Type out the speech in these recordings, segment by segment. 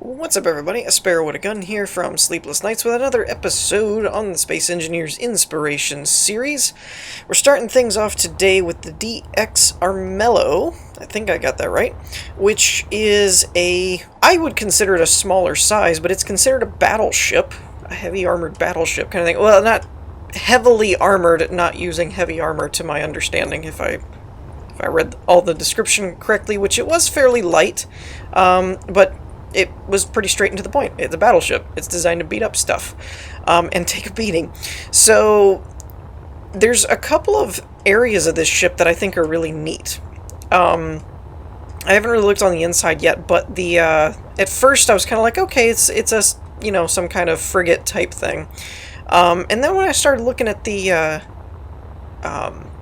What's up, everybody? A Sparrow with a Gun here from Sleepless Nights with another episode on the Space Engineers Inspiration series. We're starting things off today with the DX Armello, I think I got that right, which is I would consider it a smaller size, but it's considered a battleship, a heavy armored battleship kind of thing. Well, not heavily armored, not using heavy armor to my understanding, if I read all the description correctly, which it was fairly light, but it was pretty straight and to the point. It's a battleship. It's designed to beat up stuff and take a beating. So there's a couple of areas of this ship that I think are really neat. I haven't really looked on the inside yet, but the at first I was kind of like, okay, it's a some kind of frigate type thing. And then when I started looking at the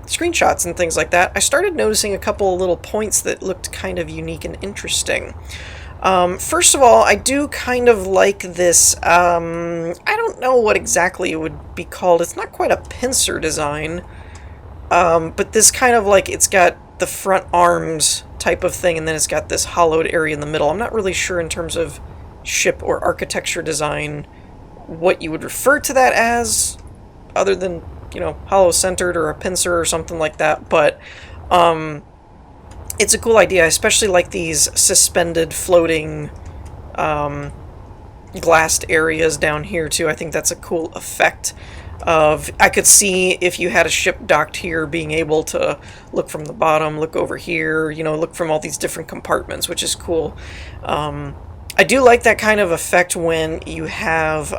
screenshots and things like that, I started noticing a couple of little points that looked kind of unique and interesting. First of all, I do kind of like this, I don't know what exactly it would be called. It's not quite a pincer design, but this kind of like, it's got the front arms type of thing, and then it's got this hollowed area in the middle. I'm not really sure in terms of ship or architecture design what you would refer to that as, other than, hollow-centered or a pincer or something like that, but, it's a cool idea. I especially like these suspended, floating, glassed areas down here, too. I think that's a cool effect of... I could see if you had a ship docked here, being able to look from the bottom, look over here, look from all these different compartments, which is cool. I do like that kind of effect when you have...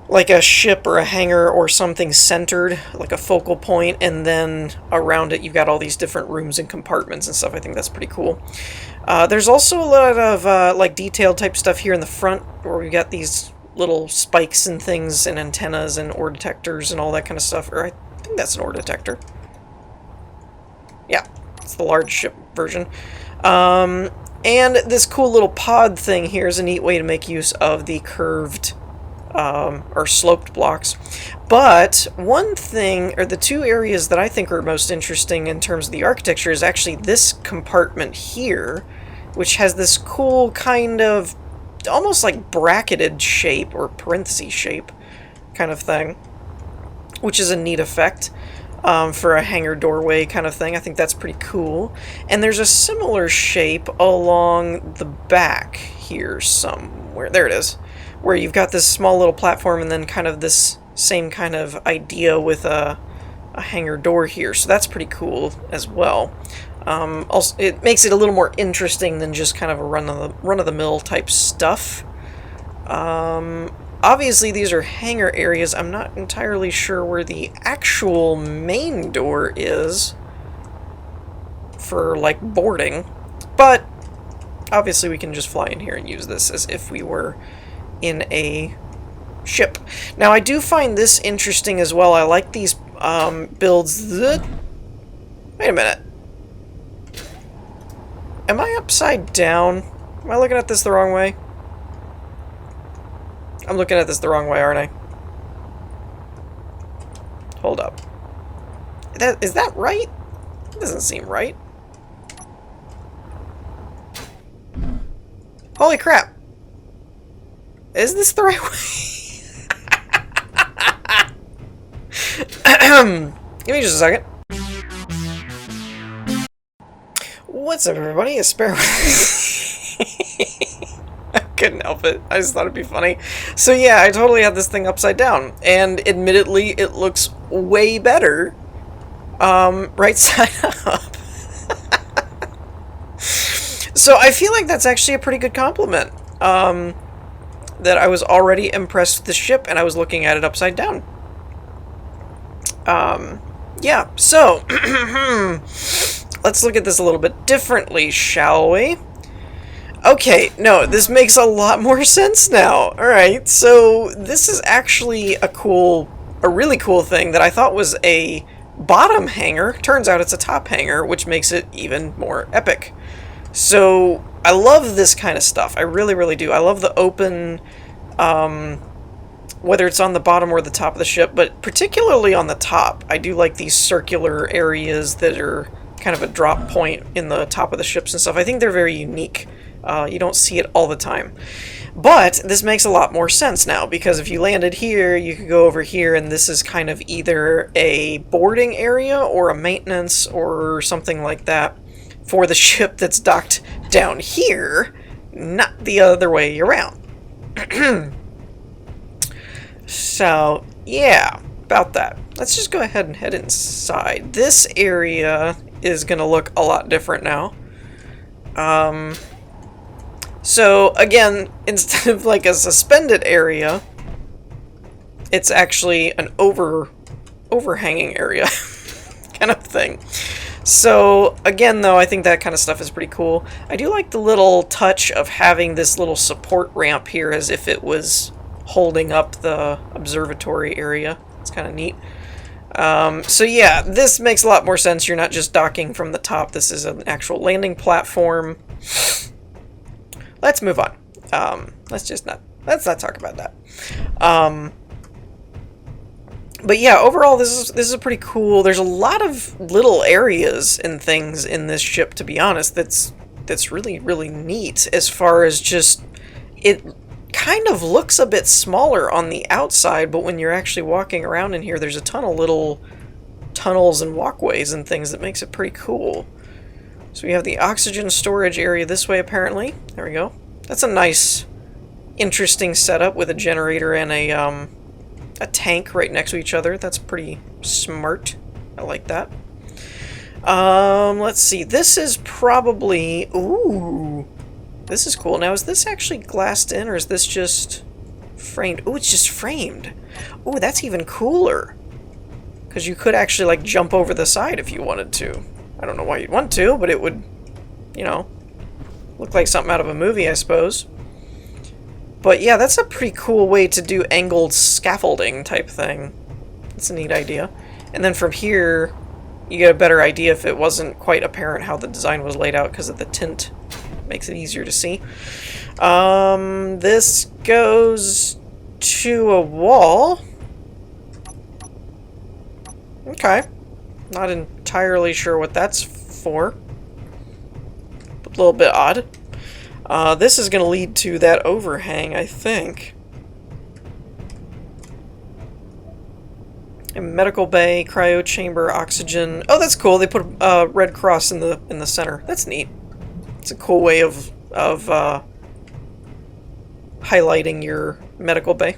like a ship or a hangar or something centered, like a focal point, and then around it you've got all these different rooms and compartments and stuff. I think that's pretty cool. There's also a lot of like detailed type stuff here in the front, where we've got these little spikes and things and antennas and ore detectors and all that kind of stuff. Or I think that's an ore detector. Yeah, it's the large ship version. And this cool little pod thing here is a neat way to make use of the curved or sloped blocks. But one thing, or the two areas that I think are most interesting in terms of the architecture, is actually this compartment here, which has this cool kind of almost like bracketed shape or parenthesis shape kind of thing, which is a neat effect for a hangar doorway kind of thing. I think that's pretty cool. And there's a similar shape along the back here somewhere. There it is, where you've got this small little platform and then kind of this same kind of idea with a hangar door here. So that's pretty cool as well. Also, it makes it a little more interesting than just kind of a run-of-the-mill type stuff. Obviously, these are hangar areas. I'm not entirely sure where the actual main door is for, like, boarding. But obviously, we can just fly in here and use this as if we were in a ship. Now, I do find this interesting as well. I like these builds. Wait a minute. Am I upside down? Am I looking at this the wrong way? I'm looking at this the wrong way, aren't I? Hold up. Is that right? It doesn't seem right. Holy crap. Is this the right way? Give me just a second. What's up, everybody? It's Sparrow. I couldn't help it. I just thought it'd be funny. So yeah, I totally had this thing upside down, and admittedly, it looks way better right side up. So I feel like that's actually a pretty good compliment. That I was already impressed with the ship, and I was looking at it upside down. Yeah, so, let's look at this a little bit differently, shall we? Okay, no, this makes a lot more sense now. Alright, so this is actually a really cool thing that I thought was a bottom hangar. Turns out it's a top hangar, which makes it even more epic. So, I love this kind of stuff. I really, really do. I love the open, whether it's on the bottom or the top of the ship, but particularly on the top. I do like these circular areas that are kind of a drop point in the top of the ships and stuff. I think they're very unique You don't see it all the time. But this makes a lot more sense now, because if you landed here, you could go over here, and this is kind of either a boarding area or a maintenance or something like that for the ship that's docked down here, not the other way around. So, yeah, about that. Let's just go ahead and head inside. This area is going to look a lot different now. So, again, instead of like a suspended area, it's actually an overhanging area kind of thing. So, again, though, I think that kind of stuff is pretty cool. I do like the little touch of having this little support ramp here as if it was holding up the observatory area. It's kind of neat. So yeah, this makes a lot more sense. You're not just docking from the top. This is an actual landing platform. Let's move on. Let's not talk about that. But yeah, overall, this is pretty cool. There's a lot of little areas and things in this ship, to be honest, that's really, really neat, as far as just, it kind of looks a bit smaller on the outside, but when you're actually walking around in here, there's a ton of little tunnels and walkways and things that makes it pretty cool. So we have the oxygen storage area this way, apparently. There we go. That's a nice, interesting setup with a generator and a tank right next to each other. That's pretty smart. I like that. Let's see. This is probably... Ooh. This is cool. Now, is this actually glassed in, or is this just framed? Ooh, it's just framed. Ooh, that's even cooler. Because you could actually, like, jump over the side if you wanted to. I don't know why you'd want to, but it would, you know, look like something out of a movie, I suppose. But yeah, that's a pretty cool way to do angled scaffolding type thing. It's a neat idea. And then from here, you get a better idea if it wasn't quite apparent how the design was laid out because of the tint. Makes it easier to see. This goes to a wall. Okay. Not entirely sure what that's for. A little bit odd. This is going to lead to that overhang, I think. A medical bay, cryo chamber, oxygen. Oh, that's cool. They put a red cross in the center. That's neat. It's a cool way of highlighting your medical bay.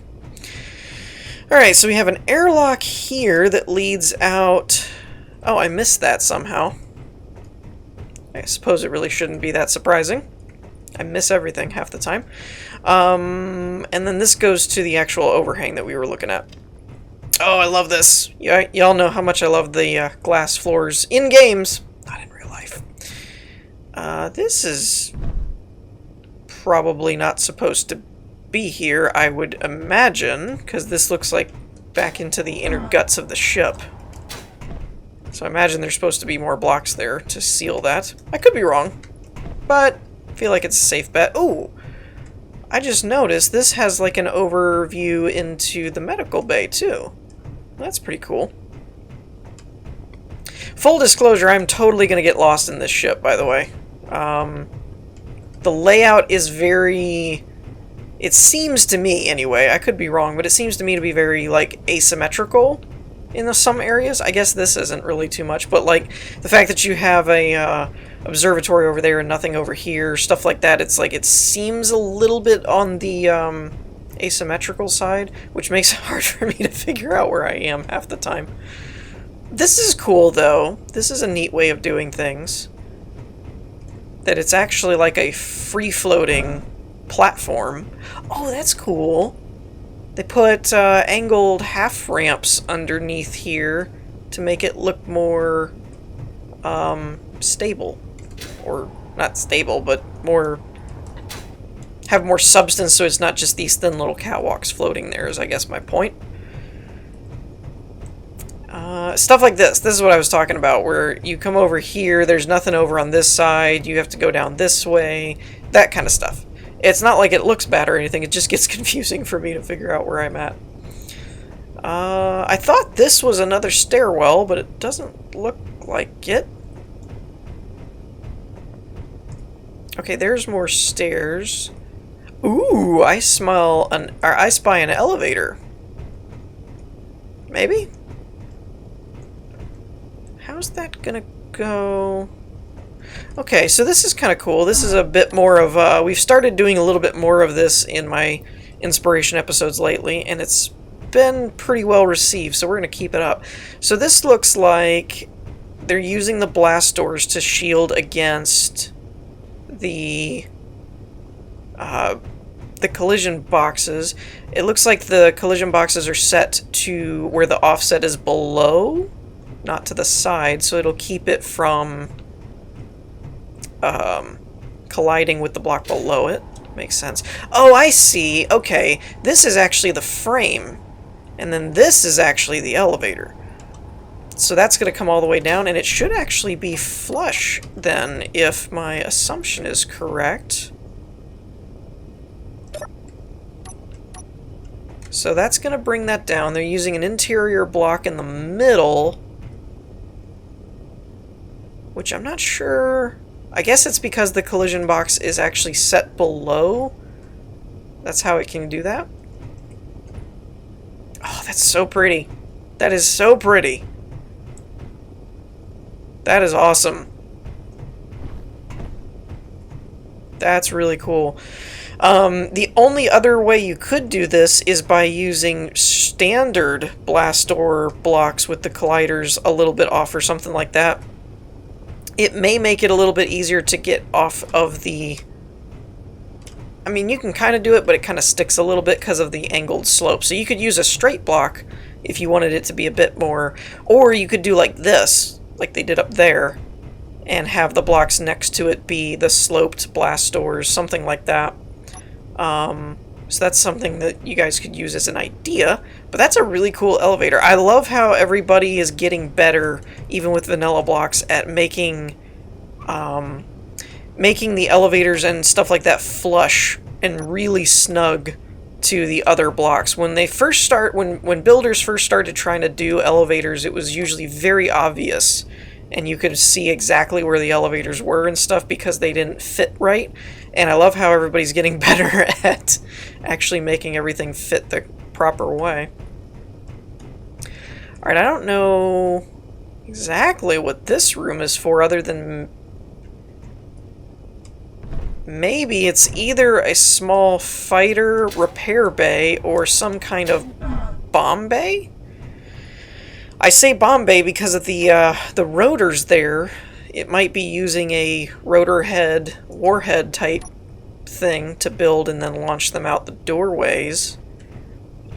Alright, so we have an airlock here that leads out... Oh, I missed that somehow. I suppose it really shouldn't be that surprising. I miss everything half the time. And then this goes to the actual overhang that we were looking at. Oh, I love this. Y'all know how much I love the glass floors in games. Not in real life. This is probably not supposed to be here, I would imagine, because this looks like back into the inner guts of the ship. So I imagine there's supposed to be more blocks there to seal that. I could be wrong, but I feel like it's a safe bet. Oh, I just noticed this has like an overview into the medical bay too. That's pretty cool. Full disclosure, I'm totally going to get lost in this ship, by the way. The layout is very... It seems to me, anyway, I could be wrong, but it seems to me to be very, like, asymmetrical in some areas. I guess this isn't really too much, but, like, the fact that you have a observatory over there and nothing over here, stuff like that, it's like, it seems a little bit on the asymmetrical side, which makes it hard for me to figure out where I am half the time. This is cool, though. This is a neat way of doing things. That it's actually like a free-floating platform. Oh, that's cool. They put angled half ramps underneath here to make it look more stable. Or not stable, but more... have more substance, so it's not just these thin little catwalks floating there, is I guess my point. Stuff like this. This is what I was talking about, where you come over here, there's nothing over on this side, you have to go down this way, that kind of stuff. It's not like it looks bad or anything, it just gets confusing for me to figure out where I'm at. I thought this was another stairwell, but it doesn't look like it. Okay, there's more stairs. Ooh, I spy an elevator. Maybe? How's that gonna go? Okay, so this is kind of cool. This is a bit more of, we've started doing a little bit more of this in my inspiration episodes lately, and it's been pretty well received, so we're going to keep it up. So this looks like they're using the blast doors to shield against the collision boxes. It looks like the collision boxes are set to where the offset is below, not to the side, so it'll keep it from colliding with the block below it. Makes sense. Oh, I see. Okay, this is actually the frame, and then this is actually the elevator. So that's going to come all the way down, and it should actually be flush then, if my assumption is correct. So that's going to bring that down. They're using an interior block in the middle, which I'm not sure. I guess it's because the collision box is actually set below. That's how it can do that. Oh, that's so pretty. That is so pretty. That is awesome. That's really cool. The only other way you could do this is by using standard blast door blocks with the colliders a little bit off or something like that. It may make it a little bit easier to get off of the... I mean, you can kind of do it, but it kind of sticks a little bit because of the angled slope. So you could use a straight block if you wanted it to be a bit more. Or you could do like this, like they did up there, and have the blocks next to it be the sloped blast doors, something like that. So that's something that you guys could use as an idea. But that's a really cool elevator. I love how everybody is getting better, even with vanilla blocks, at making the elevators and stuff like that flush and really snug to the other blocks. When they first start, when builders first started trying to do elevators, it was usually very obvious, and you could see exactly where the elevators were and stuff because they didn't fit right. And I love how everybody's getting better at actually making everything fit the proper way. Alright, I don't know exactly what this room is for, other than maybe it's either a small fighter repair bay or some kind of bomb bay? I say bomb bay because of the rotors there. It might be using a rotor head, warhead type thing to build and then launch them out the doorways.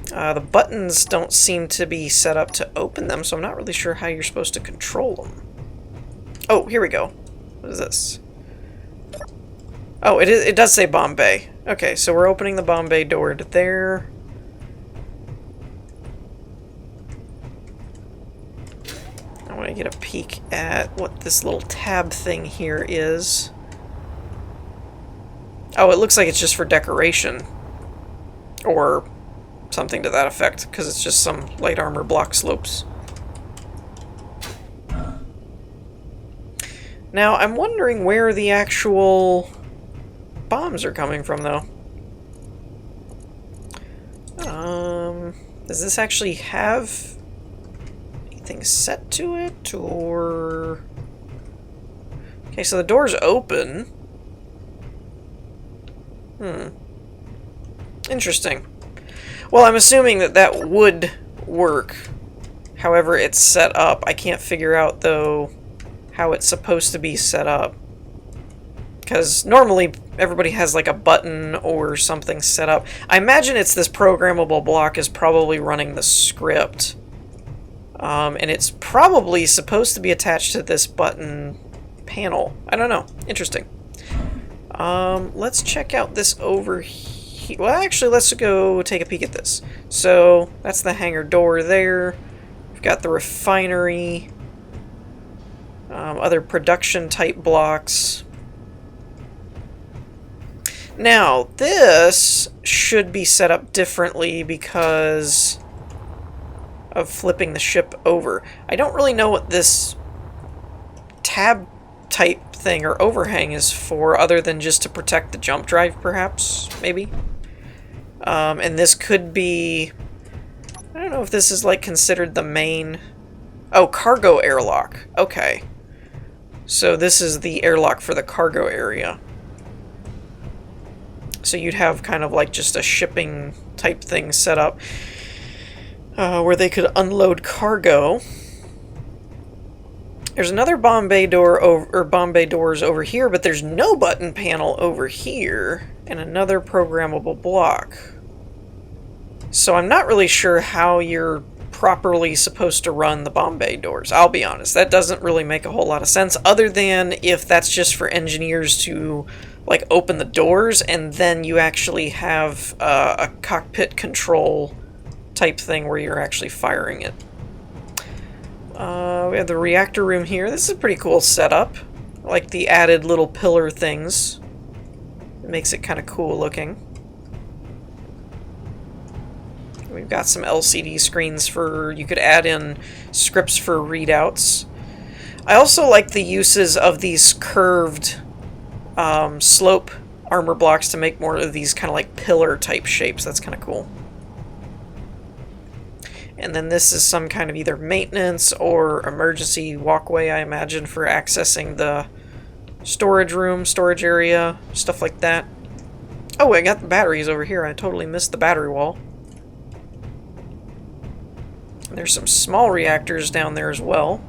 The buttons don't seem to be set up to open them, so I'm not really sure how you're supposed to control them. Oh, here we go. What is this? Oh, it does say bomb bay. Okay, so we're opening the bomb bay door to there. I want to get a peek at what this little tab thing here is. Oh, it looks like it's just for decoration. Or something to that effect, because it's just some light armor block slopes. Now, I'm wondering where the actual bombs are coming from, though. Does this actually have anything set to it, or... Okay, so the door's open. Interesting. Well, I'm assuming that that would work. However it's set up. I can't figure out, though, how it's supposed to be set up. Because normally everybody has like a button or something set up. I imagine it's this programmable block is probably running the script. And it's probably supposed to be attached to this button panel. I don't know. Interesting. Let's check out this over here. Well, actually, let's go take a peek at this. So, that's the hangar door there. We've got the refinery. Other production type blocks. Now, this should be set up differently because of flipping the ship over. I don't really know what this tab type thing or overhang is for, other than just to protect the jump drive, perhaps, maybe. And this could be... I don't know if this is, like, considered the main... Oh, cargo airlock. Okay. So this is the airlock for the cargo area. So you'd have kind of like just a shipping type thing set up where they could unload cargo. There's another bomb bay door or bomb bay doors over here, but there's no button panel over here, and another programmable block. So I'm not really sure how you're properly supposed to run the bomb bay doors. I'll be honest, that doesn't really make a whole lot of sense, other than if that's just for engineers to like open the doors, and then you actually have a cockpit control type thing where you're actually firing it. We have the reactor room here. This is a pretty cool setup. I like the added little pillar things. It makes it kind of cool looking. We've got some LCD screens for, you could add in scripts for readouts. I also like the uses of these curved slope armor blocks to make more of these kind of like pillar type shapes. That's kind of cool. And then this is some kind of either maintenance or emergency walkway, I imagine, for accessing the storage room, storage area, stuff like that. Oh, I got the batteries over here. I totally missed the battery wall. And there's some small reactors down there as well.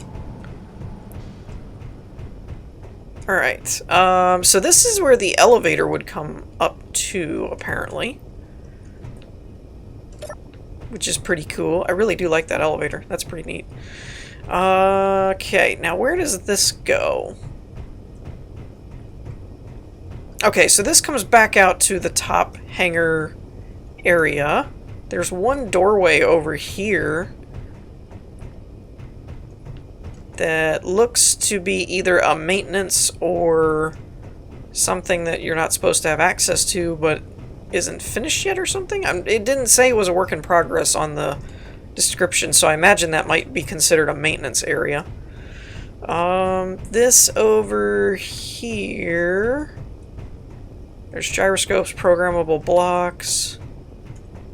Alright, so this is where the elevator would come up to, apparently. Which is pretty cool. I really do like that elevator. That's pretty neat. Okay, now where does this go? Okay, so this comes back out to the top hangar area. There's one doorway over here that looks to be either a maintenance or something that you're not supposed to have access to, but isn't finished yet or something? It didn't say it was a work in progress on the description, so I imagine that might be considered a maintenance area. This over here... There's gyroscopes, programmable blocks,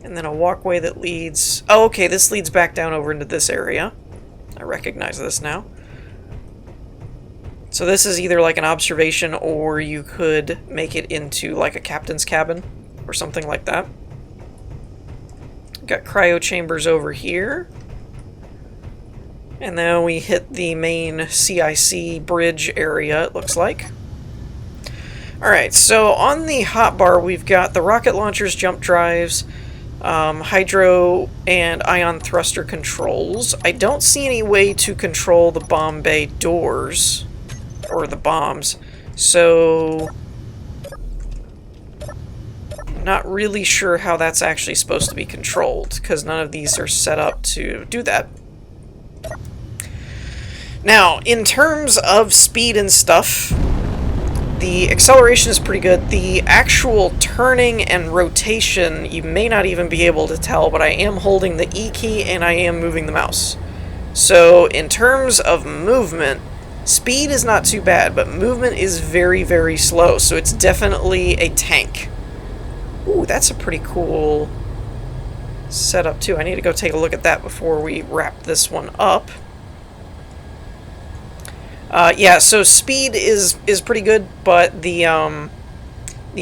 and then a walkway that leads... Oh, okay, this leads back down over into this area. I recognize this now. So this is either like an observation, or you could make it into like a captain's cabin or something like that. Got cryo chambers over here. And then we hit the main CIC bridge area, it looks like. Alright, so on the hotbar we've got the rocket launchers, jump drives, hydro and ion thruster controls. I don't see any way to control the bomb bay doors, or the bombs, so I'm not really sure how that's actually supposed to be controlled, because none of these are set up to do that. Now, in terms of speed and stuff, the acceleration is pretty good. The actual turning and rotation, you may not even be able to tell, but I am holding the E key and I am moving the mouse. So in terms of movement, speed is not too bad, but movement is very, very slow, so it's definitely a tank. Ooh, that's a pretty cool setup too. I need to go take a look at that before we wrap this one up. Yeah, so speed is pretty good, but the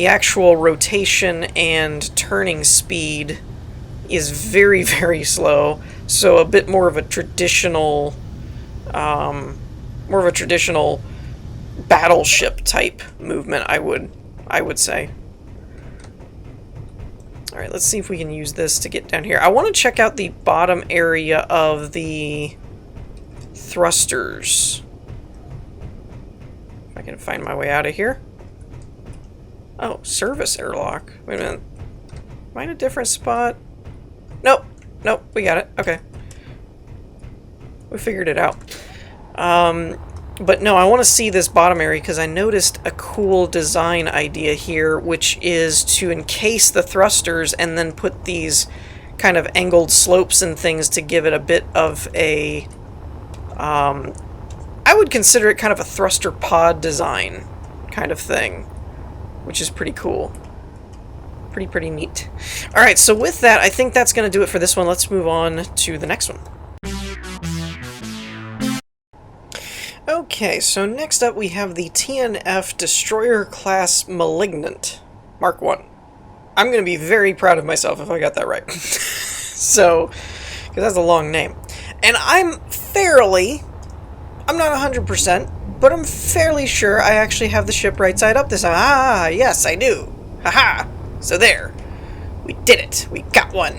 actual rotation and turning speed is very, very slow. So a bit more of a traditional, battleship type movement, I would say. All right, let's see if we can use this to get down here. I want to check out the bottom area of the thrusters. I can find my way out of here. Oh, service airlock. Wait a minute. Am I in a different spot? Nope. Nope, we got it. Okay. We figured it out. But no, I want to see this bottom area because I noticed a cool design idea here, which is to encase the thrusters and then put these kind of angled slopes and things to give it a bit of a... I would consider it kind of a thruster pod design kind of thing, which is pretty cool. Pretty neat. Alright, so with that, I think that's going to do it for this one. Let's move on to the next one. Okay, so next up we have the T.N.F. Destroyer Class Malignant, Mark 1. I'm going to be very proud of myself if I got that right. So, because that's a long name. And I'm not 100%, but I'm fairly sure I actually have the ship right side up this time. Ah, yes, I do. Haha. So there. We did it. We got one.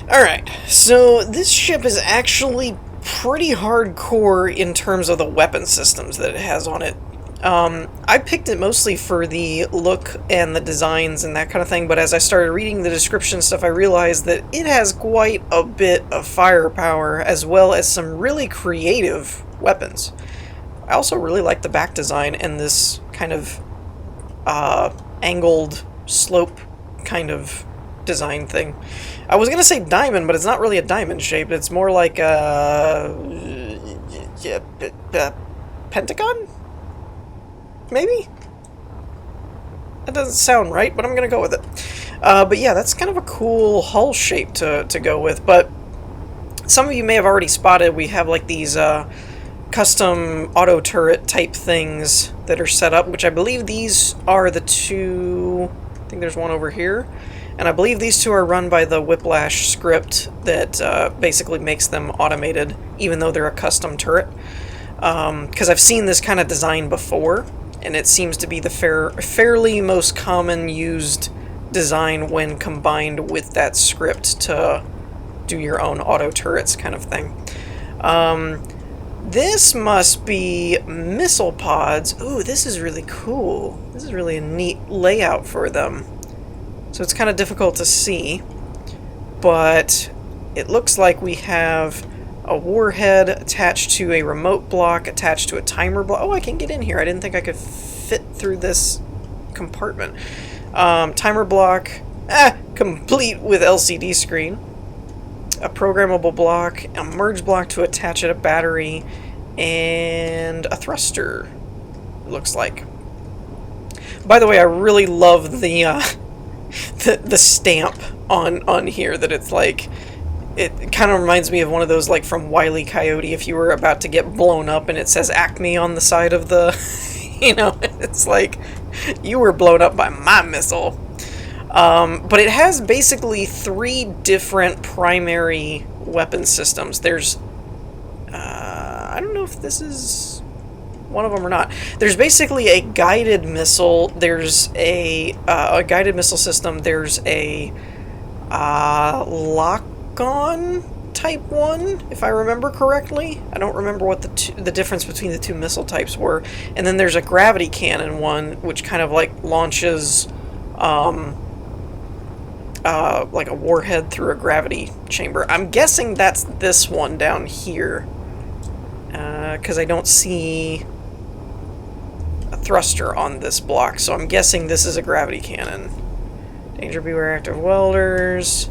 Alright, so this ship is actually pretty hardcore in terms of the weapon systems that it has on it. I picked it mostly for the look and the designs and that kind of thing, but as I started reading the description stuff, I realized that it has quite a bit of firepower, as well as some really creative weapons. I also really like the back design and this kind of angled slope kind of design thing. I was gonna say diamond, but it's not really a diamond shape. It's more like a pentagon? Maybe? That doesn't sound right, but I'm gonna go with it. But yeah, that's kind of a cool hull shape to go with, but some of you may have already spotted we have like these custom auto turret type things that are set up, which I believe these are the two. I think there's one over here, and I believe these two are run by the Whiplash script that basically makes them automated, even though they're a custom turret. Because I've seen this kind of design before, and it seems to be the fairly most common used design when combined with that script to do your own auto turrets kind of thing. This must be missile pods. Ooh, this is really cool. This is really a neat layout for them. So it's kind of difficult to see, but it looks like we have a warhead attached to a remote block, attached to a timer block. Oh, I can get in here. I didn't think I could fit through this compartment. Timer block, complete with LCD screen. A programmable block, a merge block to attach it, a battery, and a thruster, it looks like. By the way, I really love the stamp on here, that it's like, it kind of reminds me of one of those, like, from Wile E. Coyote, if you were about to get blown up and it says Acme on the side of the, you know, it's like, you were blown up by my missile. But it has basically 3 different primary weapon systems. There's, I don't know if this is one of them or not. There's basically a guided missile. There's a guided missile system. There's a lock-on type one, if I remember correctly. I don't remember what the difference between the 2 missile types were. And then there's a gravity cannon one, which kind of like launches like a warhead through a gravity chamber. I'm guessing that's this one down here, because I don't see a thruster on this block, so I'm guessing this is a gravity cannon. Danger, beware active welders.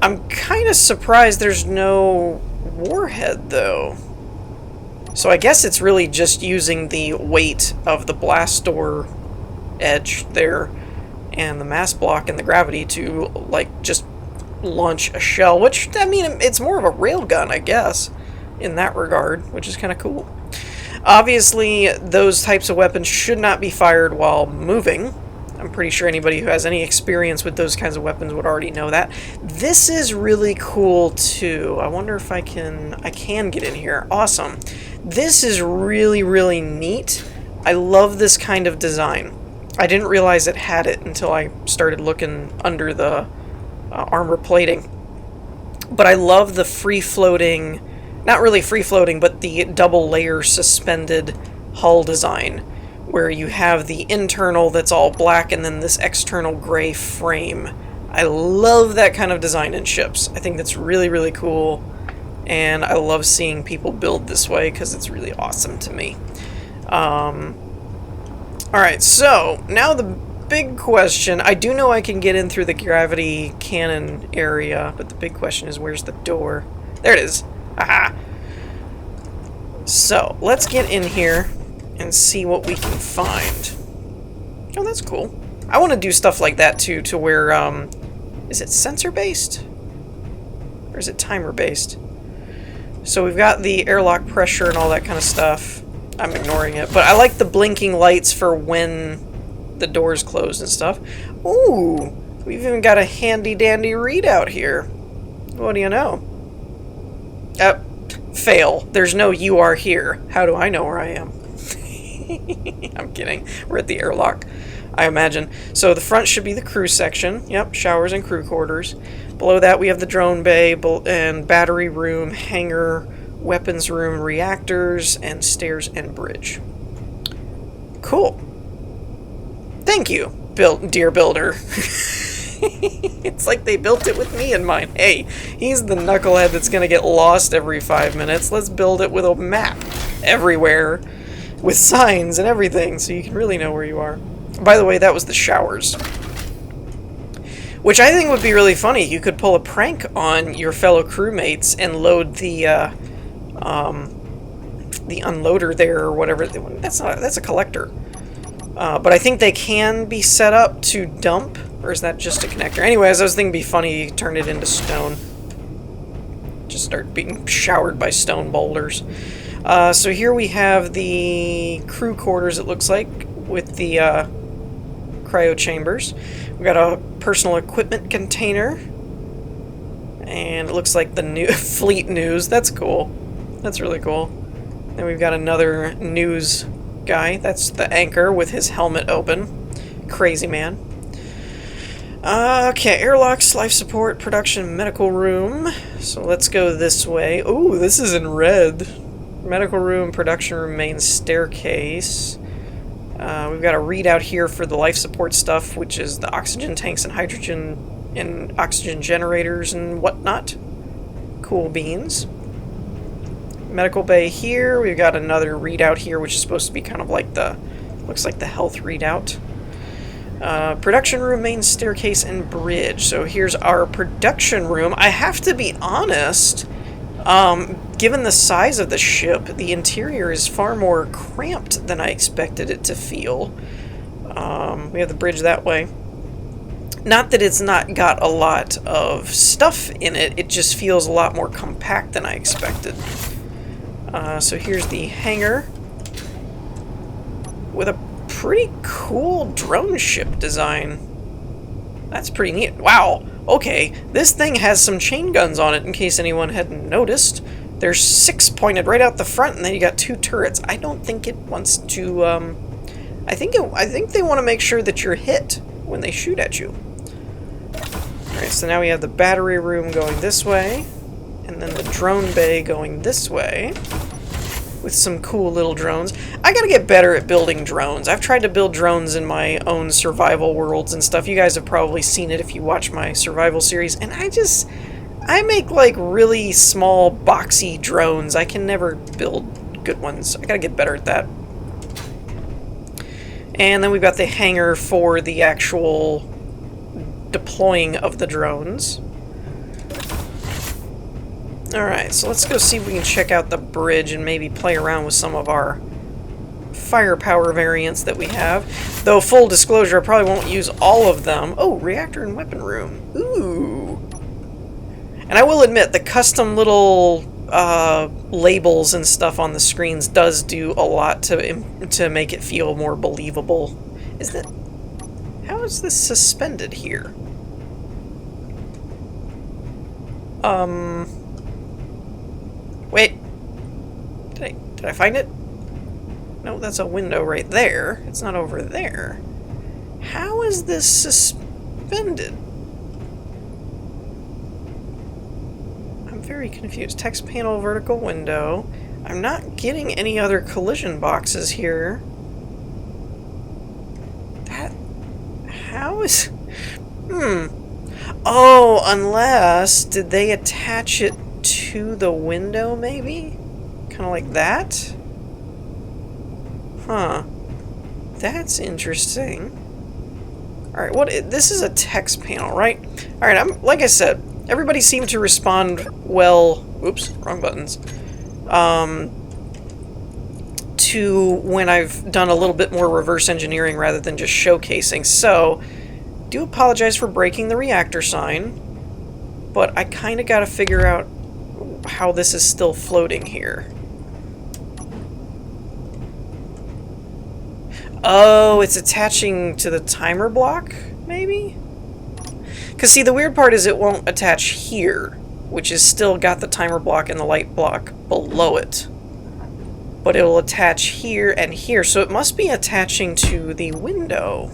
I'm kind of surprised there's no warhead, though. So I guess it's really just using the weight of the blast door edge there and the mass block and the gravity to, like, just launch a shell, which, I mean, it's more of a railgun, I guess, in that regard, which is kind of cool. Obviously, those types of weapons should not be fired while moving. I'm pretty sure anybody who has any experience with those kinds of weapons would already know that. This is really cool, too. I wonder if I can get in here. Awesome. This is really, really neat. I love this kind of design. I didn't realize it had it until I started looking under the armor plating. But I love the free-floating, not really free-floating, but the double-layer suspended hull design, where you have the internal that's all black and then this external gray frame. I love that kind of design in ships. I think that's really, really cool, and I love seeing people build this way because it's really awesome to me. Alright, so now the big question. I do know I can get in through the gravity cannon area, but the big question is, where's the door? There it is. Aha! So, let's get in here and see what we can find. Oh, that's cool. I want to do stuff like that too, to where, is it sensor-based? Or is it timer-based? So we've got the airlock pressure and all that kind of stuff. I'm ignoring it, but I like the blinking lights for when the doors close and stuff. Ooh, we've even got a handy-dandy readout here. What do you know? Fail. There's no "you are here." How do I know where I am? I'm kidding. We're at the airlock, I imagine. So the front should be the crew section. Yep, showers and crew quarters. Below that we have the drone bay and battery room, hangar, weapons room, reactors, and stairs and bridge. Cool. Thank you, dear builder. It's like they built it with me in mind. Hey, he's the knucklehead that's gonna get lost every 5 minutes. Let's build it with a map everywhere, with signs and everything, so you can really know where you are. By the way, that was the showers. Which I think would be really funny. You could pull a prank on your fellow crewmates and load the unloader there or whatever. That's a collector. But I think they can be set up to dump, or is that just a connector? Anyways, I was thinking it'd be funny you turn it into stone. Just start being showered by stone boulders. So here we have the crew quarters, it looks like, with the cryo chambers. We've got a personal equipment container. And it looks like the new fleet news. That's cool. That's really cool. Then we've got another news guy. That's the anchor with his helmet open. Crazy man. Okay, airlocks, life support, production, medical room. So let's go this way. Ooh, this is in red. Medical room, production room, main staircase. We've got a readout here for the life support stuff, which is the oxygen tanks and hydrogen and oxygen generators and whatnot. Cool beans. Medical bay here. We've got another readout here, which is supposed to be kind of like the, looks like the health readout. Production room, main staircase, and bridge. So here's our production room. I have to be honest, given the size of the ship, the interior is far more cramped than I expected it to feel. We have the bridge that way. Not that it's not got a lot of stuff in it, it just feels a lot more compact than I expected. So here's the hangar with a pretty cool drone ship design. That's pretty neat. Wow. Okay, this thing has some chain guns on it, in case anyone hadn't noticed. There's 6 pointed right out the front, and then you got 2 turrets. I don't think it wants to, I think they want to make sure that you're hit when they shoot at you. Alright, so now we have the battery room going this way, and then the drone bay going this way, with some cool little drones. I gotta get better at building drones. I've tried to build drones in my own survival worlds and stuff. You guys have probably seen it if you watch my survival series, and I make like really small boxy drones. I can never build good ones. I gotta get better at that. And then we've got the hangar for the actual deploying of the drones. Alright, so let's go see if we can check out the bridge and maybe play around with some of our firepower variants that we have. Though, full disclosure, I probably won't use all of them. Oh, reactor and weapon room. Ooh. And I will admit, the custom little labels and stuff on the screens does do a lot to make it feel more believable. How is this suspended here? Wait. Did I find it? No, that's a window right there. It's not over there. How is this suspended? I'm very confused. Text panel, vertical window. I'm not getting any other collision boxes here. How is... Oh, unless... Did they attach it to the window, maybe? Kind of like that? Huh. That's interesting. Alright, this is a text panel, right? Alright, like I said, everybody seemed to respond well... Oops, wrong buttons. to when I've done a little bit more reverse engineering rather than just showcasing. So, do apologize for breaking the reactor sign, but I kind of got to figure out how this is still floating here. Oh, it's attaching to the timer block, maybe? Because, see, the weird part is it won't attach here, which is still got the timer block and the light block below it. But it will attach here and here, so it must be attaching to the window.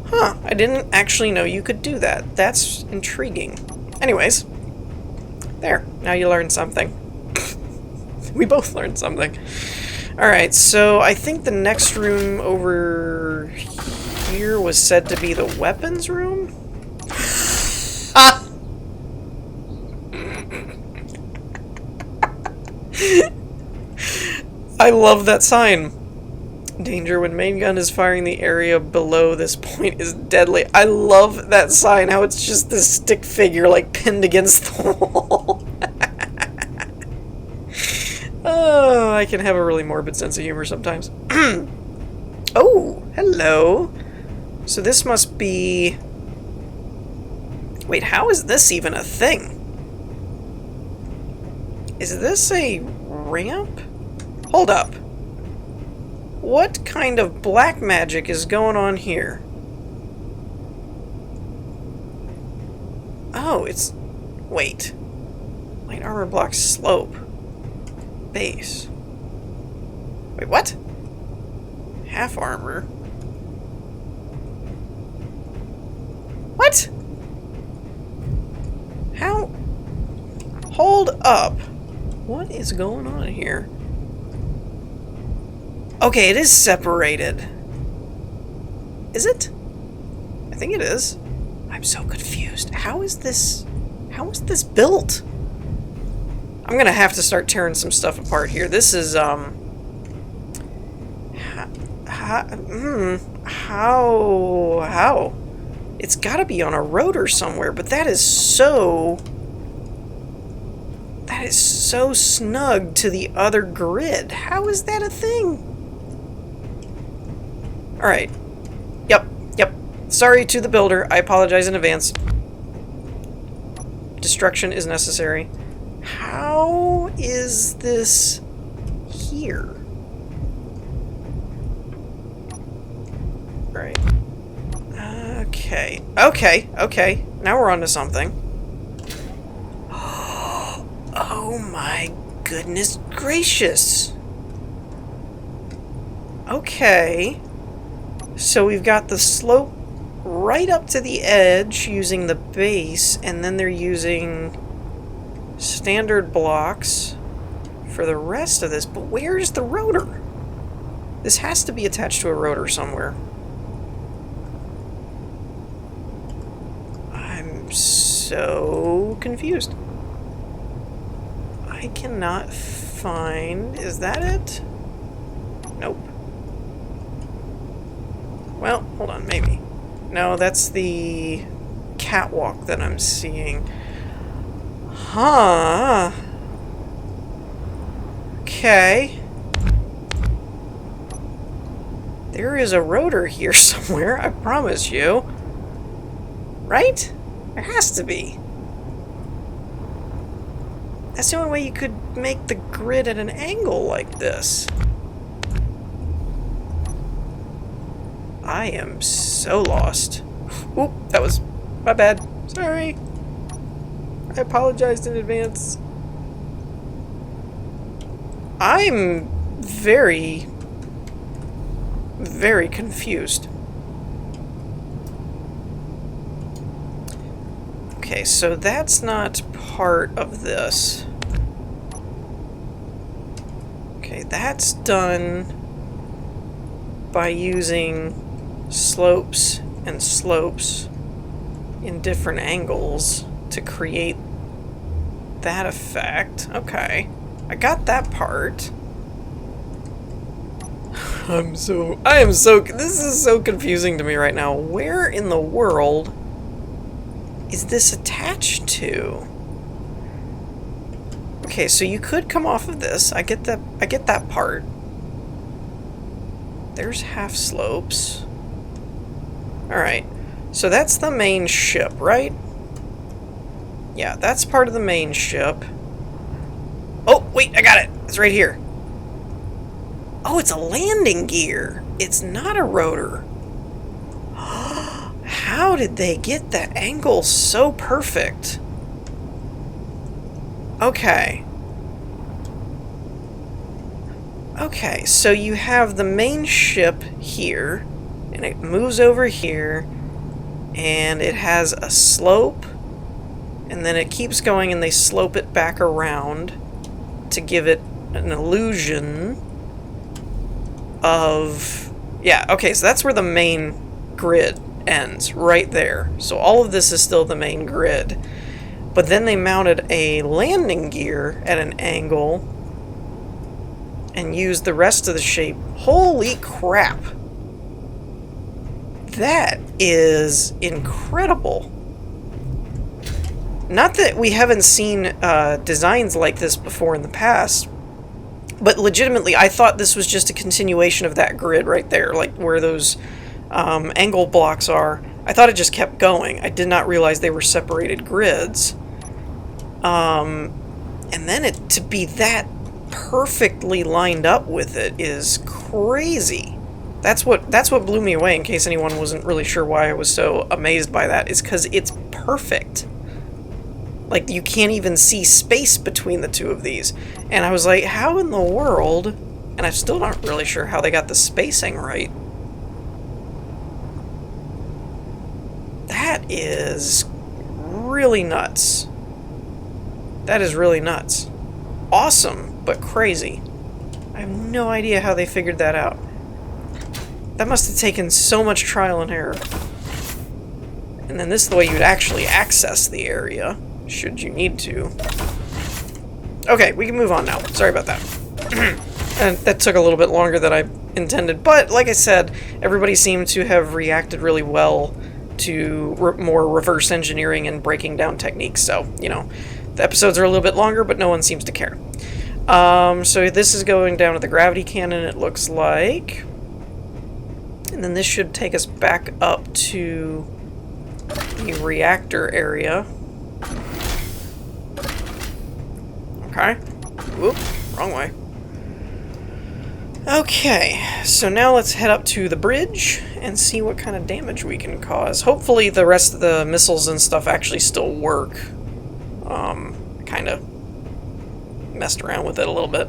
Huh, I didn't actually know you could do that. That's intriguing. Anyways, there, now you learned something. We both learned something. Alright, so I think the next room over here was said to be the weapons room? Ah! I love that sign. Danger when main gun is firing, the area below this point is deadly. I love that sign, how it's just this stick figure like pinned against the wall. Oh, I can have a really morbid sense of humor sometimes. Oh, hello. So this must be... Wait, how is this even a thing? Is this a ramp? Hold up. What kind of black magic is going on here? Oh, it's... Wait. Light armor block slope. Base. Wait, what? Half armor? What? How? Hold up. What is going on here? Okay, it is separated. Is it? I think it is. I'm so confused. How is this built? I'm gonna have to start tearing some stuff apart here. This is, how? It's gotta be on a rotor somewhere, but that is so snug to the other grid. How is that a thing? Alright. Yep. Sorry to the builder. I apologize in advance. Destruction is necessary. How is this here? Right. Okay. Now we're on to something. Oh my goodness gracious. Okay. So we've got the slope right up to the edge using the base, and then they're using standard blocks for the rest of this. But where is the rotor? This has to be attached to a rotor somewhere. I'm so confused. I cannot find... Is that it? Nope. Well, hold on, maybe. No, that's the catwalk that I'm seeing. Huh. Okay. There is a rotor here somewhere, I promise you. Right? There has to be. That's the only way you could make the grid at an angle like this. I am so lost. Oop, that was my bad. Sorry. I apologized in advance. I'm very confused. Okay, so that's not part of this. Okay, that's done by using slopes and slopes in different angles to create that effect. Okay, I got that part. This is so confusing to me right now. Where in the world is this attached to? Okay, so you could come off of this. I get that part. There's half slopes. Alright. So that's the main ship, right? Yeah, that's part of the main ship. Oh, wait, I got it. It's right here. Oh, it's a landing gear. It's not a rotor. How did they get that angle so perfect? Okay. Okay, so you have the main ship here, and it moves over here, and it has a slope, and then it keeps going and they slope it back around to give it an illusion of... Yeah, okay, so that's where the main grid ends, right there. So all of this is still the main grid. But then they mounted a landing gear at an angle and used the rest of the shape. Holy crap! That is incredible. Not that we haven't seen designs like this before in the past, but legitimately I thought this was just a continuation of that grid right there, like where those angle blocks are. I thought it just kept going. I did not realize they were separated grids. And then to be that perfectly lined up with it is crazy. That's what blew me away, in case anyone wasn't really sure why I was so amazed by that, is because it's perfect. Like, you can't even see space between the two of these. And I was like, how in the world? And I'm still not really sure how they got the spacing right. That is really nuts. That is really nuts. Awesome, but crazy. I have no idea how they figured that out. That must have taken so much trial and error. And then this is the way you'd actually access the area, should you need to. Okay, we can move on now. Sorry about that. And that took a little bit longer than I intended, but like I said, everybody seemed to have reacted really well to more reverse engineering and breaking down techniques, so, you know, the episodes are a little bit longer, but no one seems to care. So this is going down to the gravity cannon, it looks like. And then this should take us back up to the reactor area. Okay. Whoop, wrong way. Okay, so now let's head up to the bridge and see what kind of damage we can cause. Hopefully the rest of the missiles and stuff actually still work. Kind of messed around with it a little bit.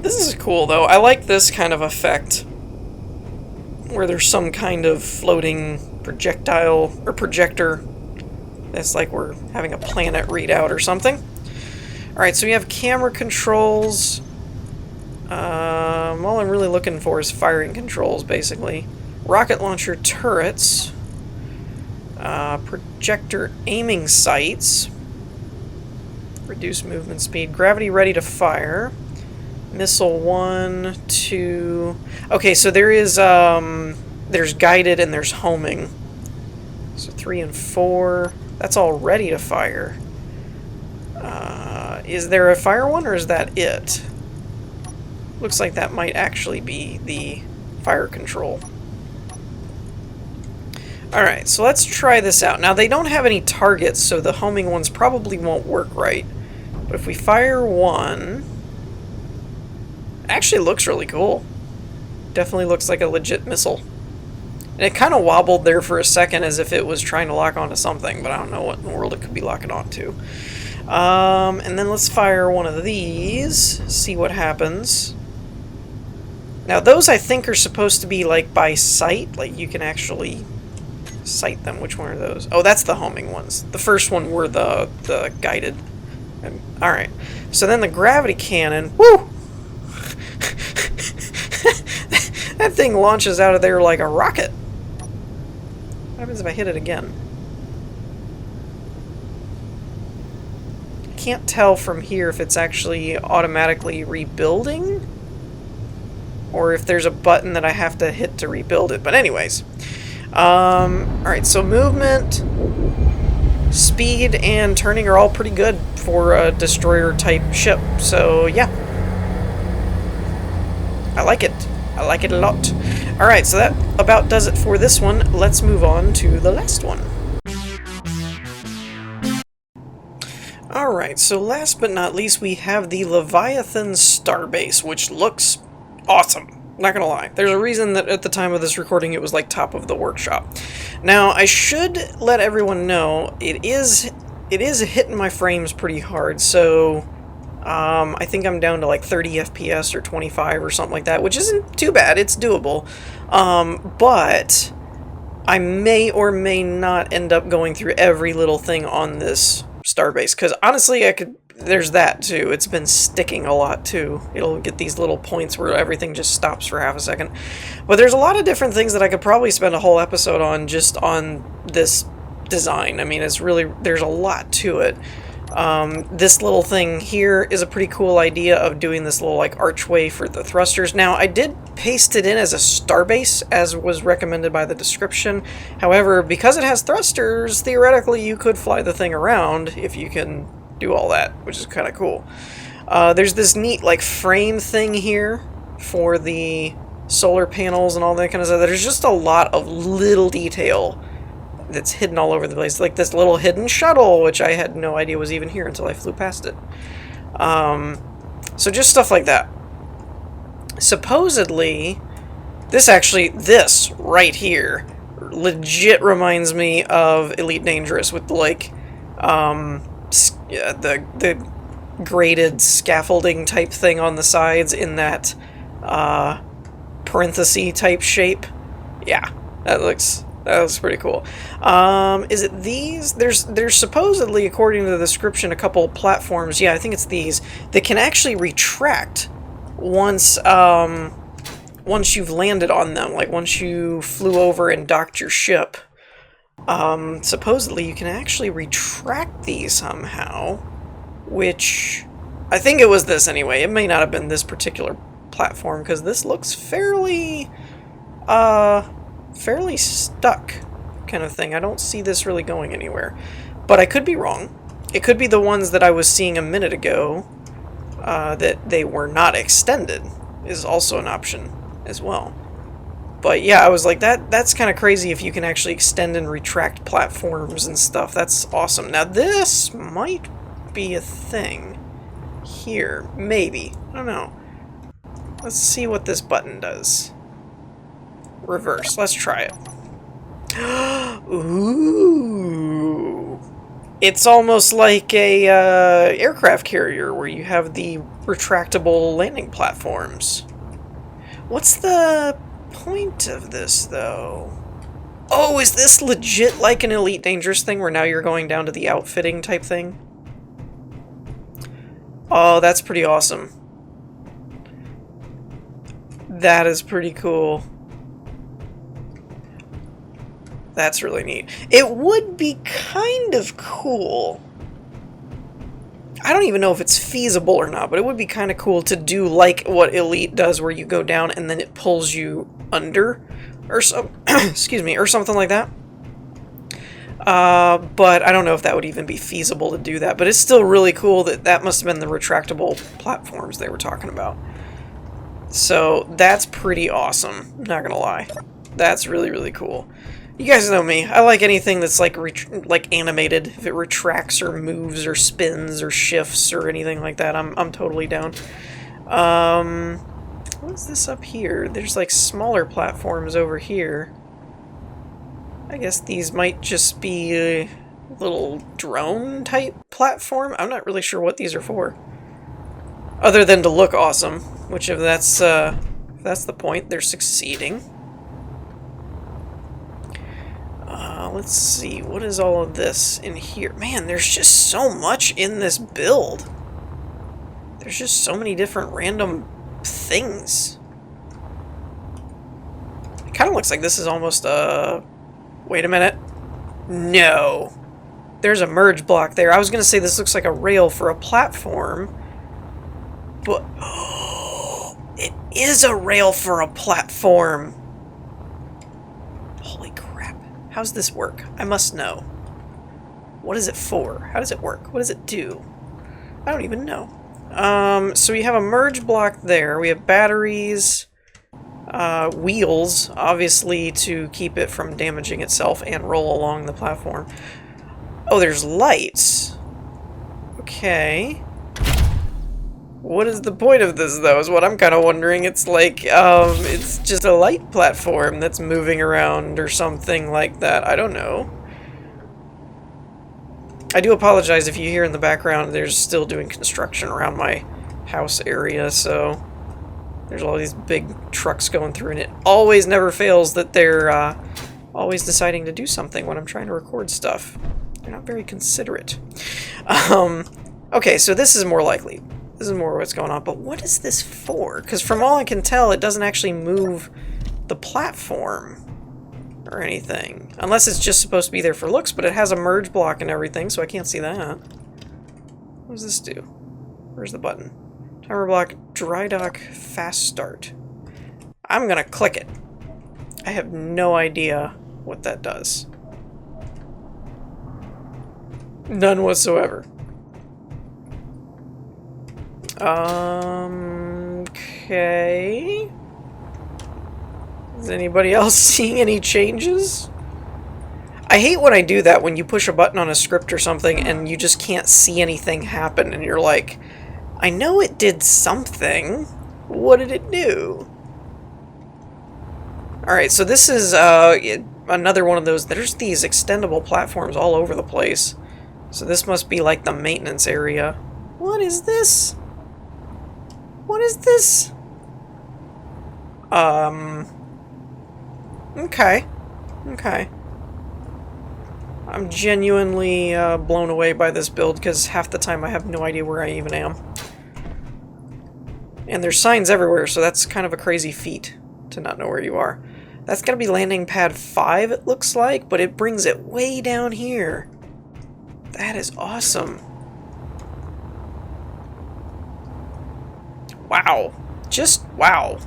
This is cool, though. I like this kind of effect, where there's some kind of floating projectile or projector that's like we're having a planet readout or something. Alright, so we have camera controls. All I'm really looking for is firing controls, basically. Rocket launcher turrets. Projector aiming sights. Reduce movement speed. Gravity ready to fire. Missile 1, 2... Okay, so there is, there's guided and there's homing. So 3 and 4. That's all ready to fire. Is there a fire one, or is that it? Looks like that might actually be the fire control. Alright, so let's try this out. Now, they don't have any targets, so the homing ones probably won't work right. But if we fire one... It actually looks really cool. Definitely looks like a legit missile. And it kind of wobbled there for a second as if it was trying to lock onto something, but I don't know what in the world it could be locking onto. And then let's fire one of these, see what happens. Now those I think are supposed to be like by sight, like you can actually sight them. Which one are those? Oh, that's the homing ones. The first one were the guided. Alright, so then the gravity cannon, woo! That thing launches out of there like a rocket. What happens if I hit it again? I can't tell from here if it's actually automatically rebuilding, or if there's a button that I have to hit to rebuild it. But anyways, alright, so movement. speed and turning are all pretty good for a destroyer-type ship. So, yeah. I like it. I like it a lot. Alright, so that about does it for this one. Let's move on to the last one. Alright, so last but not least, we have the Leviathan Starbase, which looks awesome. Not gonna lie. There's a reason that at the time of this recording it was like top of the workshop. Now, I should let everyone know, it is hitting my frames pretty hard, so I think I'm down to like 30 FPS or 25 or something like that, which isn't too bad, it's doable. But I may or may not end up going through every little thing on this Starbase, because honestly, there's that too. It's been sticking a lot too. It'll get these little points where everything just stops for half a second. But there's a lot of different things that I could probably spend a whole episode on just on this design. I mean, there's a lot to it. This little thing here is a pretty cool idea of doing this little like archway for the thrusters. Now, I did paste it in as a starbase, as was recommended by the description. However, because it has thrusters, theoretically you could fly the thing around if you can do all that, which is kind of cool. There's this neat like frame thing here for the solar panels and all that kind of stuff. There's just a lot of little detail that's hidden all over the place, like this little hidden shuttle, which I had no idea was even here until I flew past it. So just stuff like that. Supposedly, this right here legit reminds me of Elite Dangerous with like the graded scaffolding type thing on the sides in that parenthesis type shape. Yeah, that looks pretty cool. Is it these? There's supposedly, according to the description, a couple platforms. Yeah, I think it's these that can actually retract once you've landed on them. Like once you flew over and docked your ship. Supposedly you can actually retract these somehow, which I think it was this anyway. It may not have been this particular platform because this looks fairly stuck kind of thing. I don't see this really going anywhere, but I could be wrong. It could be the ones that I was seeing a minute ago, that they were not extended is also an option as well. But yeah, I was like, that's kind of crazy if you can actually extend and retract platforms and stuff. That's awesome. Now this might be a thing here. Maybe. I don't know. Let's see what this button does. Reverse. Let's try it. Ooh. It's almost like a aircraft carrier where you have the retractable landing platforms. What's the point of this, though? Oh, is this legit like an Elite Dangerous thing where now you're going down to the outfitting type thing? Oh, that's pretty awesome. That is pretty cool. That's really neat. It would be kind of cool. I don't even know if it's feasible or not, but it would be kind of cool to do like what Elite does, where you go down and then it pulls you under, or excuse me, or something like that. But I don't know if that would even be feasible to do that. But it's still really cool that must have been the retractable platforms they were talking about. So that's pretty awesome. Not gonna lie, that's really, really cool. You guys know me. I like anything that's like animated. If it retracts or moves or spins or shifts or anything like that, I'm totally down. What's this up here? There's like smaller platforms over here. I guess these might just be a little drone type platform. I'm not really sure what these are for, other than to look awesome. Which, if that's the point, they're succeeding. Let's see, what is all of this in here? Man, there's just so much in this build. There's just so many different random things. It kind of looks like this is almost a... Wait a minute. No. There's a merge block there. I was going to say this looks like a rail for a platform. But... Oh, it is a rail for a platform. Holy crap. How's this work? I must know. What is it for? How does it work? What does it do? I don't even know. So we have a merge block there. We have batteries, wheels, obviously to keep it from damaging itself and roll along the platform. Oh, there's lights. Okay. What is the point of this, though, is what I'm kind of wondering. It's like, it's just a light platform that's moving around or something like that. I don't know. I do apologize if you hear in the background there's still doing construction around my house area, so there's all these big trucks going through, and it always never fails that they're always deciding to do something when I'm trying to record stuff. They're not very considerate. Okay, so this is more likely. This is more what's going on, but what is this for? Because from all I can tell, it doesn't actually move the platform or anything. Unless it's just supposed to be there for looks, but it has a merge block and everything, so I can't see that. What does this do? Where's the button? Timer block, dry dock, fast start. I'm gonna click it. I have no idea what that does. None whatsoever. Okay. Is anybody else seeing any changes? I hate when I do that, when you push a button on a script or something and you just can't see anything happen and you're like, I know it did something. What did it do? Alright, so this is another one of those. There's these extendable platforms all over the place. So this must be like the maintenance area. What is this? What is this? Okay. Okay. I'm genuinely blown away by this build, because half the time I have no idea where I even am. And there's signs everywhere, so that's kind of a crazy feat to not know where you are. That's gonna be landing pad 5, it looks like, but it brings it way down here. That is awesome. Wow. Just wow.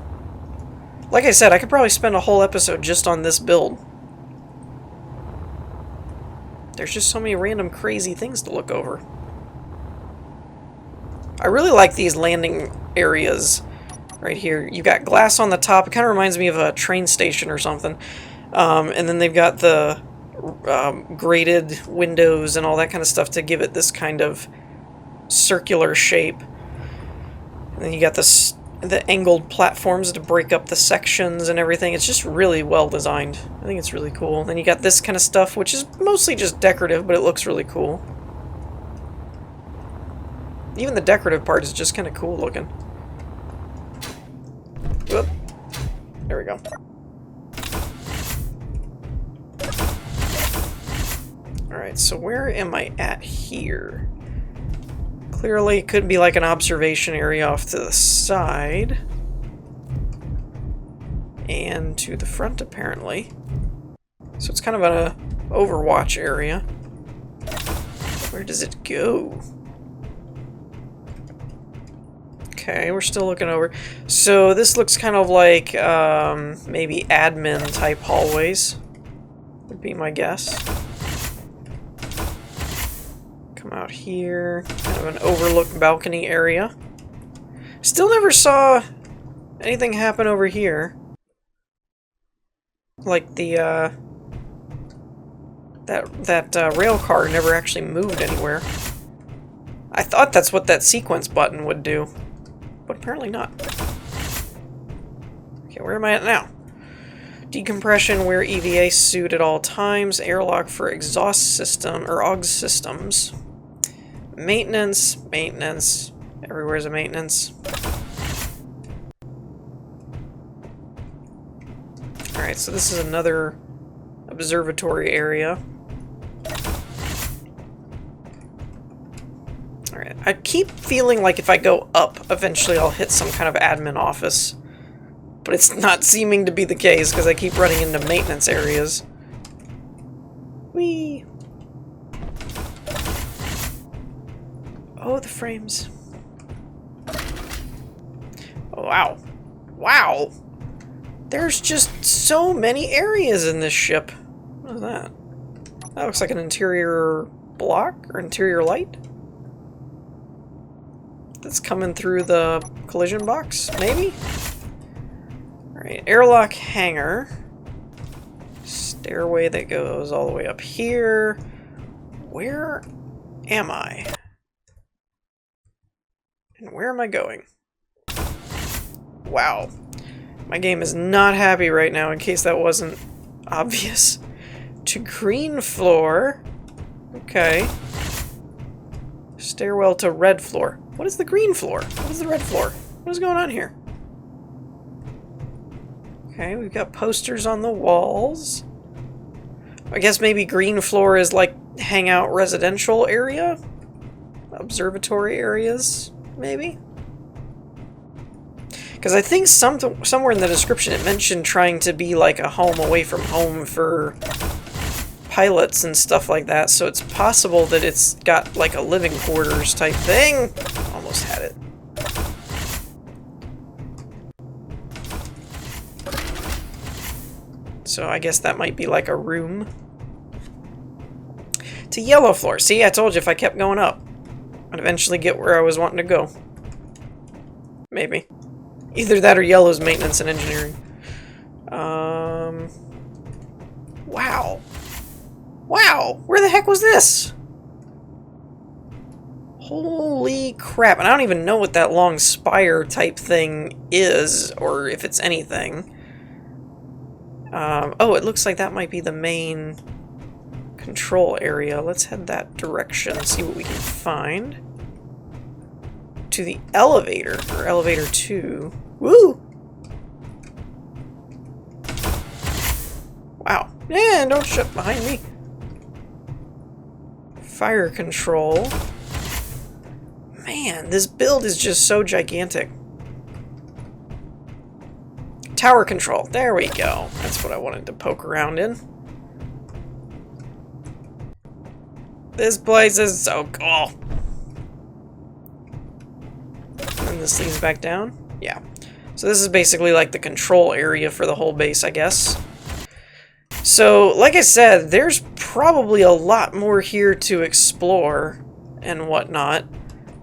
Like I said, I could probably spend a whole episode just on this build. There's just so many random crazy things to look over. I really like these landing areas right here. You got glass on the top. It kind of reminds me of a train station or something. And then they've got the grated windows and all that kind of stuff to give it this kind of circular shape. And then you got the angled platforms to break up the sections and everything. It's just really well designed. I think it's really cool. Then you got this kind of stuff, which is mostly just decorative, but it looks really cool. Even the decorative part is just kind of cool looking. Whoop. There we go. Alright, so where am I at here? Clearly, it could be like an observation area off to the side. And to the front, apparently. So it's kind of an Overwatch area. Where does it go? Okay, we're still looking over. So this looks kind of like maybe admin type hallways. Would be my guess. Come out here, kind of an overlooked balcony area. Still never saw anything happen over here. Like the that rail car never actually moved anywhere. I thought that's what that sequence button would do, but apparently not. Okay, where am I at now? Decompression, wear EVA suit at all times. Airlock for exhaust system or AUX systems. Maintenance, maintenance. Everywhere's a maintenance. Alright, so this is another observatory area. Alright, I keep feeling like if I go up, eventually I'll hit some kind of admin office. But it's not seeming to be the case, because I keep running into maintenance areas. Whee! Oh, the frames. Oh, wow. Wow! There's just so many areas in this ship. What is that? That looks like an interior block or interior light that's coming through the collision box, maybe? Alright, airlock hangar. Stairway that goes all the way up here. Where am I? And where am I going? Wow. My game is not happy right now, in case that wasn't obvious. To green floor. Okay. Stairwell to red floor. What is the green floor? What is the red floor? What is going on here? Okay, we've got posters on the walls. I guess maybe green floor is like hangout residential area? Observatory areas, maybe? Because I think somewhere in the description it mentioned trying to be like a home away from home for pilots and stuff like that, so it's possible that it's got like a living quarters type thing. Almost had it. So I guess that might be like a room. To yellow floor. See, I told you if I kept going up, I'd eventually get where I was wanting to go. Maybe. Either that or yellow's maintenance and engineering. Wow. Wow! Where the heck was this? Holy crap. And I don't even know what that long spire type thing is, or if it's anything. Oh, it looks like that might be the main control area. Let's head that direction and see what we can find. To the elevator, or elevator 2. Woo! Wow. Yeah, don't shut behind me. Fire control. Man, this build is just so gigantic. Tower control. There we go. That's what I wanted to poke around in. This place is so cool. And this leads back down? Yeah. So this is basically like the control area for the whole base, I guess. So, like I said, there's probably a lot more here to explore and whatnot.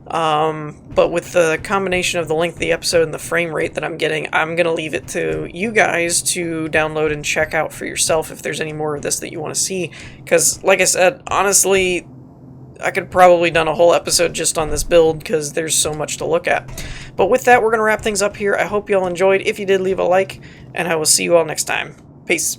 But with the combination of the length of the episode and the frame rate that I'm getting, I'm going to leave it to you guys to download and check out for yourself if there's any more of this that you want to see. Because, like I said, honestly, I could probably done a whole episode just on this build because there's so much to look at. But with that, we're going to wrap things up here. I hope you all enjoyed. If you did, leave a like, and I will see you all next time. Peace.